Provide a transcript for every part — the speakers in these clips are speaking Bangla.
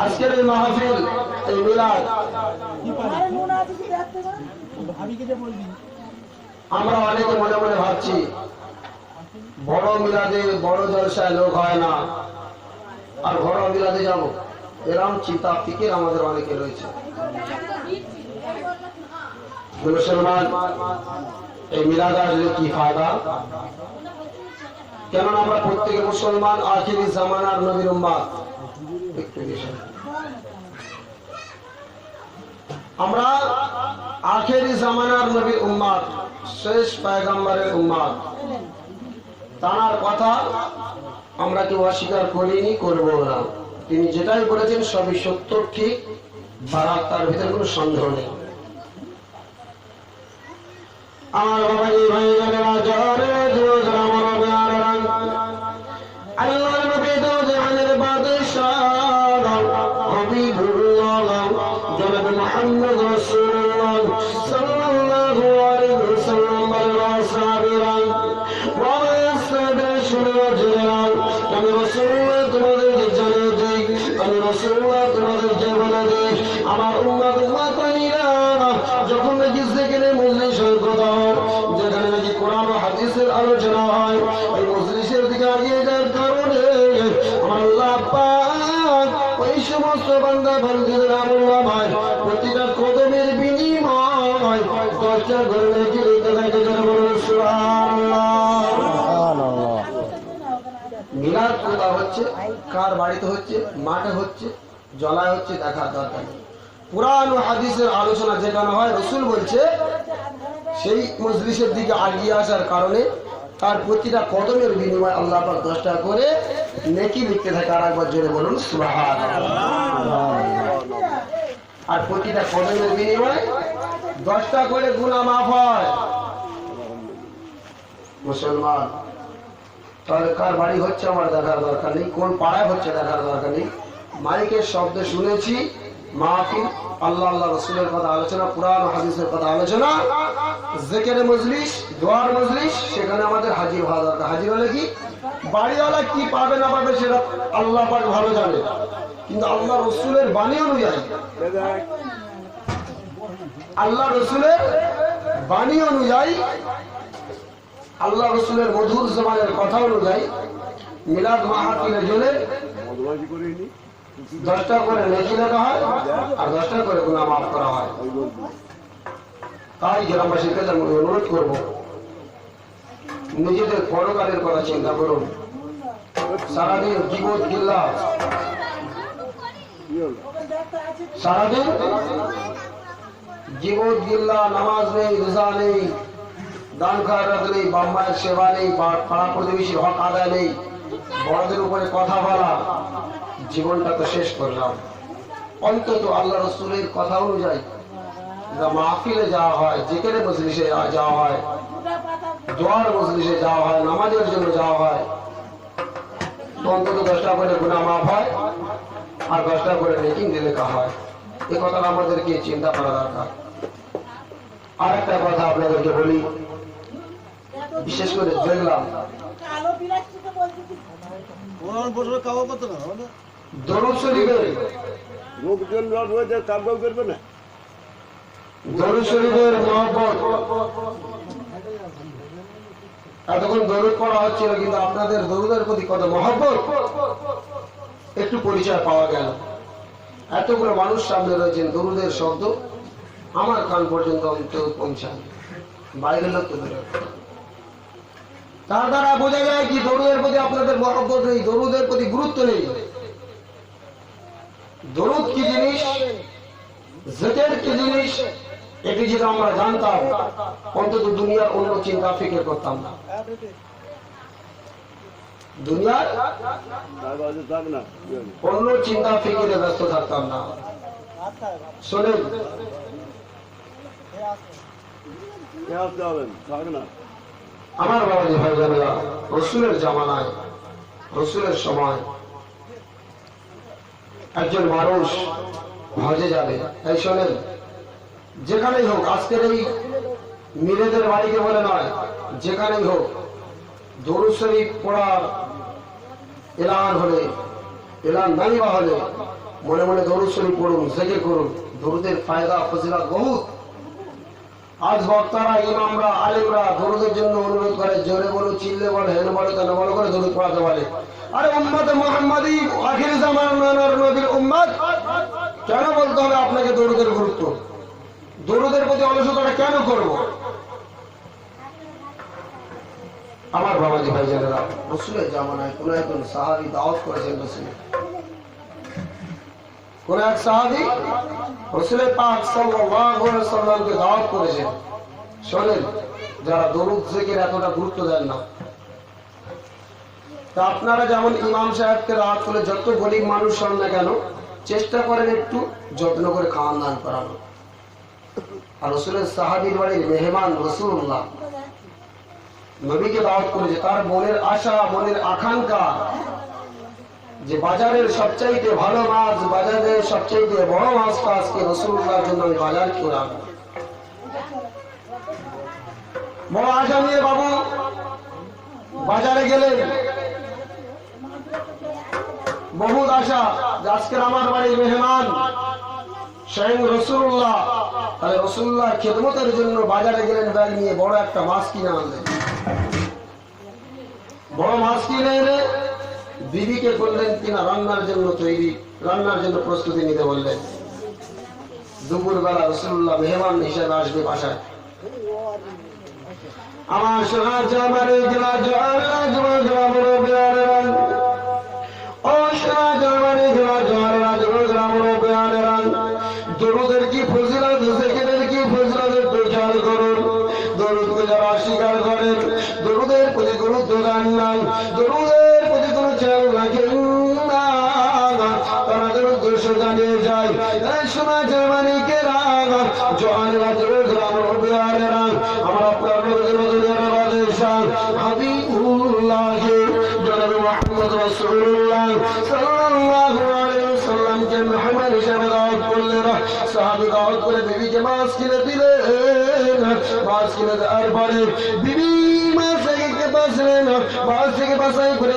আজকের এই মাহফিল, এই মিলাদ, আমরা অনেকে মনে মনে ভাবছি বড় মিলাদে বড় জলসায় লোক হয় না, আর বড় মিলাদে যাবো, এরকম চিন্তা ফিকির আমাদের অনেকে রয়েছে। মুসলমান, এই মিলাদ আসলে কি ফায়দা? কেননা আমরা প্রত্যেকে মুসলমান, আখিরি জামানার নবীর উম্মত। আমরা আখিরি জামানার নবীর উম্মত, শেষ পয়গম্বরের উম্মত। তার কথা আমরা কেউ অস্বীকার করিনি, করব না। তিনি যেটাই বলেছেন সবই সত্য, ঠিক, বারাত, তার ভিতরে কোনো সন্দেহ নেই। আমার বাবা এই ভাই জানেরা জরে জোর আমার বেয়ারান আল্লাহর নবী তো জানের বাদশাহ হাবিবুল্লাহ জনাব মুহাম্মদ রাসূলুল্লাহ সাল্লাল্লাহু আলাইহি ওয়াসাল্লাম রাসাবিরান ওয়া সাদাশুরাজরান। আমি রাসূলুল্লাহ তোমাদের জানিয়ে দিই, আমি রাসূলুল্লাহ তোমাদের বলে দিই, আমার উম্মত উম্মতানিরা যখন নাকি যেখানে মজলিসের কথা হয়, যেখানে নাকি কোরআন ও হাদিসের আলোচনা হয়, ওই মজলিসের দিকে এগিয়ে যাওয়ার কারণে আমার আল্লাহ পাক ওই সমস্ত বান্দা বান্দীদের আমল্লাহ ভাই প্রতিটা কদমের বিনিময় 10টা করে নাকি লিখতে থাকে। যারা বলুন সুবহানাল্লাহ। মিলাদ কোথা হচ্ছে, কার বাড়িতে হচ্ছে, মাঠে হচ্ছে, জলায় হচ্ছে, দেখার দরকার নেই। কুরআন ও হাদিসের আলোচনা যেখানে হয়, রাসূল বলছে সেই মজলিসের দিকে এগিয়ে আসার কারণে তার প্রতিটা কদমের বিনিময়ে আল্লাহ পাক 10টা করে নেকি লিখতে থাকে। আর একবার জোরে বলুন সুবহানাল্লাহ। আর প্রতিটা কদমের বিনিময়ে 10টা করে গুনাহ মাফ হয়। মুসলমান, তাহলে কার বাড়ি হচ্ছে আমার দেখার দরকার নেই, কোন পাড়ায় হচ্ছে দেখার দরকার নেই। মাইকের শব্দ শুনেছি, মাহফিল, আল্লাহ আল্লাহ রসুলের কথা আলোচনা, কুরআন ও হাদিসের কথা আলোচনা, জিকিরের মজলিস, দোয়ার মজলিস, সেখানে আমাদের হাজির হওয়া দরকার। হাজির হলে কি বাড়িওয়ালা কি পাবে না পাবে সেটা আল্লাহ পাক ভালো জানে, কিন্তু আল্লাহ রসুলের বাণী অনুযায়ী, আল্লাহ রসুলের বাণী অনুযায়ী, আল্লাহ রসুলের মধুর জবানের কথা অনুযায়ী মিলাদ মাহফিলের জন্য 10টা করে নেকি লেখা হয় আর 10টা করে গুনাহ মাফ করা হয়। তাই গ্রামবাসীকে আমি অনুরোধ করবো, নিজেদের পরকালের কথা চিন্তা করুন। সারাদিন গীবত গিল্লা, সারাদিন গীবত গিল্লা, নামাজ নেই, রোজা নেই, দান খয়রাত নেই, বাম্মায়ের সেবা নেই, পাড়া প্রতিবেশীর হক আদায় নেই, বড়দের উপরে কথা বলা, জীবনটা তো শেষ করলাম। অন্তত আল্লাহ রসুলের কথা অনুযায়ী মাহফিলে যাওয়া হয়, জিকিরের মজলিসে যাওয়া হয়, দোয়ার মজলিসে যাওয়া হয়, নামাজের জন্য যাওয়া হয়, তো অন্তত 10টা করে গুনাহ মাফ হয় আর 10টা করে নেকি লেখা হয়। এই কথাটা আমাদেরকে চিন্তা করা দরকার। আর একটা কথা আপনাদেরকে বলি, বিশেষ করে দেখলাম দরুদ শরীফের মহব্বত, এতক্ষণ দরুদ পড়া হচ্ছিল, কিন্তু আপনাদের দরুদের প্রতি কত মহব্বত একটু পরিচয় পাওয়া গেল। এতগুলো মানুষ সামনে রয়েছেন, দরুদের শব্দ আমার কান পর্যন্ত পৌঁছায়, বাইরের লোক তো দূরে। তার দ্বারা বোঝা যায় কি দরুদের প্রতি আপনাদের মহব্বত নেই, দরুদের প্রতি গুরুত্ব নেই। দরুদ কি জিনিস, জিকির কি জিনিস, এটি যদি আমরা জানতাম, অন্তত দুনিয়ার অন্য চিন্তা ফিকির করতাম না। দুনিয়ার অন্য চিন্তা ফিকিরে ব্যস্ত থাকতাম না। শোনেন, আমার বাবাজি ভাই জানেরা, রসুলের জামানায়, রসুলের সময় একজন মানুষ হজে যাবে। এই শোনেন, যেখানেই হোক, আজকের এই মিলেদের বাড়িকে বলে নয়, যেখানেই হোক, দরুদ শরীফ পড়ার এলান হলে এলান নাই বা হলে মনে মনে দরুদ শরীফ পড়ুন, জিকির করুন। দরুদের ফায়দা ফজিলত বহুত। আজ বক্তারা, ইমামরা, আলেমরা দরুদের জন্য অনুরোধ করে, জোরে বলো, চিল্লে বলো, হেন বলো, তেন বলো করে দরুদ পড়াতে বলে। আরে উম্মতে মুহাম্মাদি, আখির জামানার নবীর উম্মত, কেন বলতে হবে আপনাকে দরুদের গুরুত্ব? দরুদের প্রতি অলসতাটা কেন করব? আমার বাবাজি ভাইজানেরা, রাসূলের জামানায় কোন একজন সাহাবী দাওয়াত করেছেন রাসূল। কোন এক সাহাবী রাসূল পাক সাল্লাল্লাহু আলাইহি ওয়াসাল্লামকে দাওয়াত করেছেন। শোনেন, যারা দরুদ জিকির এতটা গুরুত্ব দেন না, তা আপনারা যেমন ইমাম সাহেবকে দাওয়াত করে যত গরিব মানুষ হন না কেন, চেষ্টা করেন একটু যত্ন করে খাওয়ান দান করানো। আর রাসূলের সাহাবীর বাড়ির মেহমান রাসূলুল্লাহ নবীকে দাওয়াত করেছে। তার মনের আশা, মনের আকাঙ্ক্ষা যে বাজারের সবচাইতে ভালো মাছ, বাজারের সবচাইতে বড় মাছটা আজকে রাসূলুল্লাহর জন্য আমি বাজার করে আনবো। বড় আশা নিয়ে বাবু বাজারে গেলেন। বহুত আশা যে আজকের আমার বাড়ির মেহমান স্বয়ং রাসূলুল্লাহ, তাহলে রাসূলুল্লাহর খেদমতের জন্য বাজারে গেলেন ব্যাগ নিয়ে, বড় একটা মাছ কিনে আনলেন। বড় মাছ কিনে এনে বিবিকে বললেন কিনা রান্নার জন্য তৈরি, রান্নার জন্য প্রস্তুতি নিতে বললেন। দুপুরবেলা রাসূলুল্লাহ মেহমান হিসেবে আসবে বাসায়। আমার সোনার জামারে গেলা জোয়ারা জোয়ারা বড় বেয়ারান, ও সোনার জামারে গেলা জোয়ারা জোয়ারা বড় বেয়ারান। দরুদের কি ফজিলত, জিকিরের কি ফজিলত একটু খেয়াল করুন। দরুদকে যারা অস্বীকার করেন, দরুদের প্রতি গুরুত্ব দেন না, দরুদের প্রতি কোনো খেয়াল রাখেন না, তাদের উদ্দেশ্য জানিয়ে যায়। শোনা জার্মানিকে রাগ জোয়ারা জোয়ারা বড় বেয়ারান। আমার আপনার হাবিবুল্লাহ জনাবে মুহাম্মদ রাসূলুল্লাহ সাল্লাল্লাহু আলাইহি ওয়াসাল্লামকে মেহমান হিসেবে দাওয়াত করলেন। সাহাবী দাওয়াত করে বিবিকে মাছ কিনে দিলেন। মাছ কিনে দেওয়ার পরে বিবি মাছ থেকে বাঁচলেন, মাছ থেকে বাছাই করে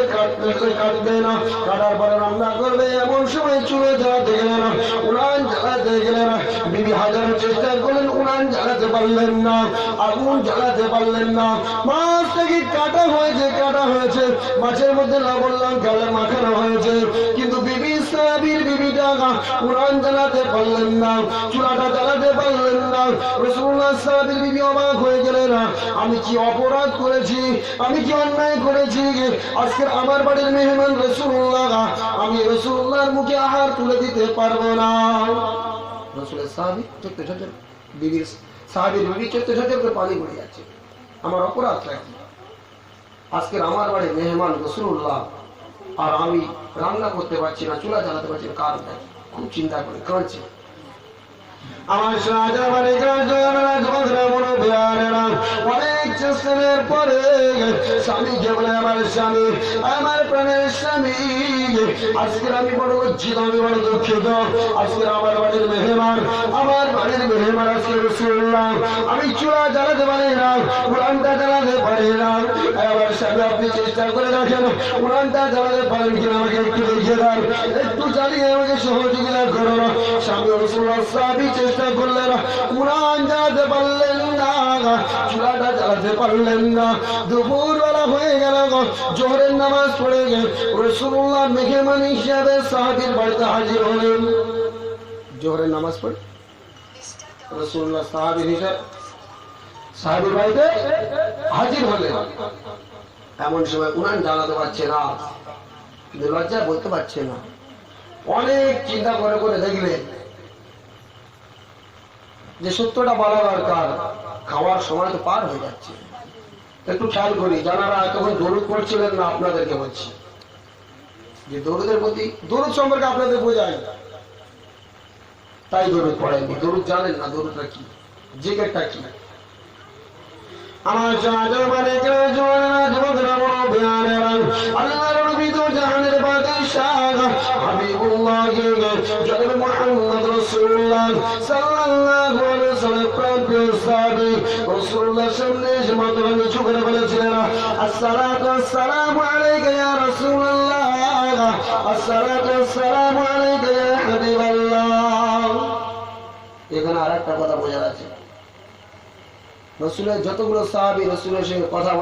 কাটবে না, কাটার পরে রান্না করবে। এমন সময় চুলে জ্বালাতে গেলেন, উনান জ্বালাতে গেলেন। বিবি হাজার চেষ্টা করলেন, উনান জ্বালাতে পারলেন না, আগুন জ্বালাতে পারলেন না। মাছ থেকে কাটা হয়েছে, মাছের মধ্যে লবণ লঙ্কা মাখানো হয়েছে, কিন্তু বিবি সাহাবীর বিবিটা উনান জ্বালাতে পারলেন না, চুলাটা জ্বালাতে পারলেন না। রাসূলুল্লাহ সাহাবীর বিবি অবাক হয়ে গেলেন, আমি কি অপরাধ করেছি, আমি কি অন্যায় করেছি? আজকের আমার বাড়ির মেহমান রাসূলুল্লাহ, আমি রাসূলুল্লাহর মুখে আহার তুলে দিতে পারবো না। রাসূলের সাহাবী চোখে ঝরঝর, বিবির সাহাবীর বিবি চোখে ঝরঝর করে পানি পড়ে যাচ্ছে। আমার অপরাধটা কি? আজকের আমার বাড়ি মেহমান রাসূলুল্লাহ, আর আমি রান্না করতে পারছি না, চুলা জ্বালাতে পারছি না, কারণ খুব চিন্তা করে কাঁদছে। আমার অনেক চেষ্টার পরে স্বামীকে বলে, আমার স্বামী, আমার প্রাণের স্বামী, আজকের আমি বড় লজ্জিত, আমি বড় দুঃখিত। আজকের আমার বাড়ির মেহমান আজকে রাসূলুল্লাহ, আমি চুলা জ্বালাতে পারি না, উনানটা জ্বালাতে পারি না। আমার স্বামী, আপনি চেষ্টা করে দেখেন উনানটা জ্বালাতে পারেন কিনা, আমাকে একটু দেখিয়ে দেন, একটু জ্বালিয়ে আমাকে সহযোগিতা করুন। স্বামী রাসূলুল্লাহ সাহাবী চেষ্টা করলেন, উনান জ্বালাতে পারলেন না, চুলাটা জ্বালাতে পারলেন না। দুপুরবেলা হয়ে গেল, জোহরের নামাজ পড়ে গেল, রাসূলুল্লাহ মেহমান হিসেবে সাহাবীর বাড়িতে হাজির হলেন। জোহরের নামাজ পড়ে রাসূলুল্লাহ সাহাবীর বাড়িতে হাজির হলেন। এমন সময় উনান জ্বালাতে পারছে না, কিন্তু লজ্জা বলতে পারছে না। অনেক চিন্তা করে করে দেখলেন যে সত্যটা বলা দরকার, খাওয়ার সময় তো পার হয়ে যাচ্ছে। একটু খেয়াল করি, যারা এতক্ষণ দরুদ পড়ছিলেন না, আপনাদেরকে বলছি যে দরুদের প্রতি, দরুদ সম্পর্কে আপনাদের বোঝায় তাই দরুদ পড়েননি, দরুদ জানেন না দরুদটা কি, জিকিরটা কি। আমার আল্লাহর নবী তো জাহানের বাদশাহ হাবিবুল্লাহ জনাবে মুহাম্মদ রাসূলুল্লাহ সাল্লাল্লাহু আলাইহি ওয়াসাল্লাম প্রিয় সাহাবী রাসূলুল্লাহর সামনে এসে মাথা নিচু করে বলেছিলেন, আসসালাতু ওয়াসসালামু আলাইকা ইয়া রাসূলুল্লাহ, আলাইকা আসসালাতু ওয়াসসালামু আলাইকা ইয়া হাবিবাল্লাহ। এখানে আরেকটা কথা বোঝা আছে, রাসূলের যতগুলো সাহাবী রাসূলের সঙ্গে কথা